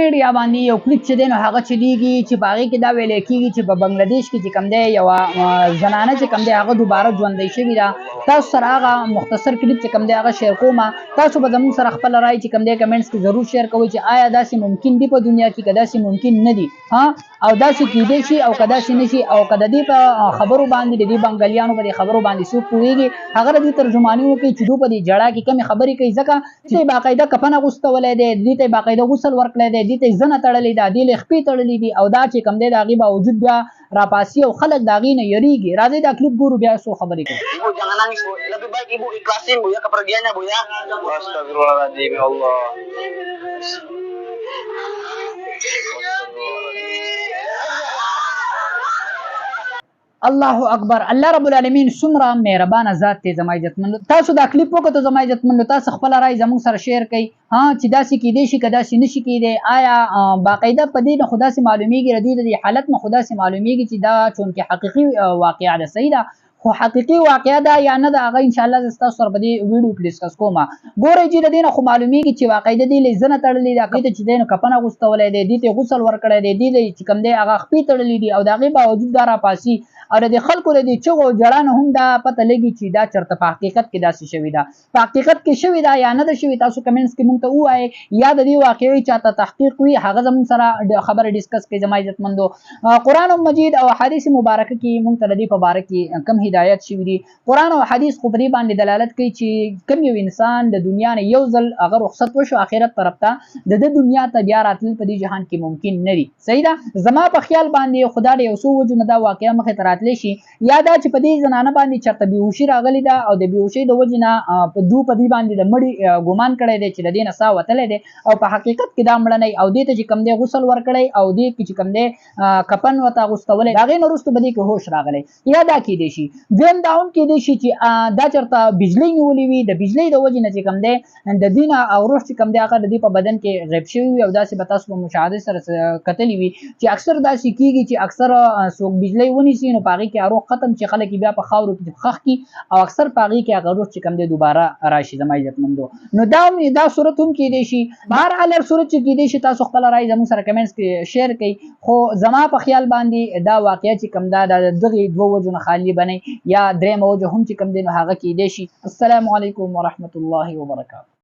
میډیا باندې یو کلیپ چې دی نو هغه چلیږي چې په هغې کې دا ویلی کېږي چې په بنګلادیش کې چې کوم دی یوه زنانه چې کوم دی هغه دوباره ژوندی شوې ده. تاسو سره هغه مختصر کلیپ چې کوم دی هغه شیر کوم. تاسو به زموږ سره خپله رایې چې کوم دی کمنټس کې ضرور شیر کوئ چې آیا داسې ممکن دي په دنیا کې که داسې ممکن نه دي او داسې کیدی شي او که داسې نه شي او که د دې په خبرو باندې د دې بنګالیانو په دې خبرو باندې څوک پوهېږي هغه د دې ترجماني وکړي چې دوی په دې جړا کې کمې خبرې کوي ځکه چې باقاعده کفن اغوستولی دی دې ته باقاعده غسل ورکړی دی دې ته زنه تړلې ده دې له خپې تړلې دي او دا چې کوم دی د هغې باوجود بیا راپاسي او خلک د هغې نه یریږي. راځئ دا کلیپ ګورو بیا څو خبرې کوو. Ibu jangan nangis Bu, lebih baik Ibu ikhlasin Bu ya kepergiannya Bu ya. Astagfirullahaladzim ya Allah. الله اکبر. الله رب العالمین څومره مهربانه ذات دی زما عزتمندو. تاسو دا کلیپ وکړو زما عزتمندو، تاسو خپله رایې زموږ سره شیر کړئ چې داسې کیدی شي که داسې نشي کیدی. آیا باقاعده په دې نه خو داسې معلومیږي د دې حالت نه خو داسې معلومیږي چې دا چونکې حقیقي واقعه ده، صحیح ده، خو حقیقي واقعه ده یا نه ده هغه انشاءالله زه ستاسو سره په دې ویډیو کې ډسکس کوم. ګورئ چې د دې نه خو معلومیږي چې باقاعده دې له زنه تړلې ده، دې ته چې دی نو کفن اغوستولی دی، دې ته غسل ورکړی دی، دې ته چې کوم دی هغه خپې تړلې دي او د هغې باوجود دا راپاسي او د دې خلکو د دې چغو جړا نه هم دا پته لګي چې دا چېرته په حقیقت کې داسې شوې ده، په حقیقت کې شوې ده یا نه ده شوې. تاسو کمنټس کې مونږ ته ووایئ یا د دې واقعې چاته تحقیق وي هغه زموږ سره خبره ډسکس کړئ زما عزتمندو. قرآن مجید او حدیث مبارکه کې مونږ ته د دې په باره کې کم هدایت شوي دي. قرآن او حدیث خو په دې باندې دلالت کوي چې کوم یو انسان د دنیا نه یو ځل هغه رخصت وشو آخرت طرف ته د ده دنیا ته بیا راتلل په دې جهان کې ممکن نه دي، صحیح ده. زما په خیال باندې خدا د یو څو وجو نه دا واقعه مخې ته راتلی شي، یا دا چې په دې زنانه باندې چېرته بېهوشي راغلې ده او د بېهوشۍ د وجې نه دو په دې باندې د مړي ګمان کړی دی چې د دې نه ساه وتلی دی او په حقیقت کې دا مړه نه او دې ته چې کوم دی غسل ورکړی او دې کې چې کوم دی کفن ورته اغوستولی د هغې نه وروسته به دې کې هوش راغلی. یا دا کیدی شي دویم دا هم کیدی شي چې دا چېرته بجلۍ نیولې وي، د بجلۍ د وجې نه چې کوم دی د دې نه او روح چې کوم دی هغه د دې په بدن کې غیب شوي وي او داسې به تاسو په مشاهدې سره کتلي وي چې اکثر داسې کېږي چې اکثر څوک بجلۍ ونیسي نو په هغې کې روح ختم چې خلک بیا په خاورو کې ښخ کړي او اکثر په هغې کې هغه روح چې کوم دی دوباره راشي زما عزتمندو. نو دا صورت هم کیدی شي. بهرحال هر صورت چې کیدی شي تاسو خپله رایې زموږ سره کمنټس کې شیر کړئ، خو زما په خیال باندې دا واقعه چې کوم ده د دغې دوه وجو نه خالي بنئ یا درېیمه وجه هم چې کوم دی نو هغه کیدی شي. السلام علیکم ورحمة الله وبرکاته.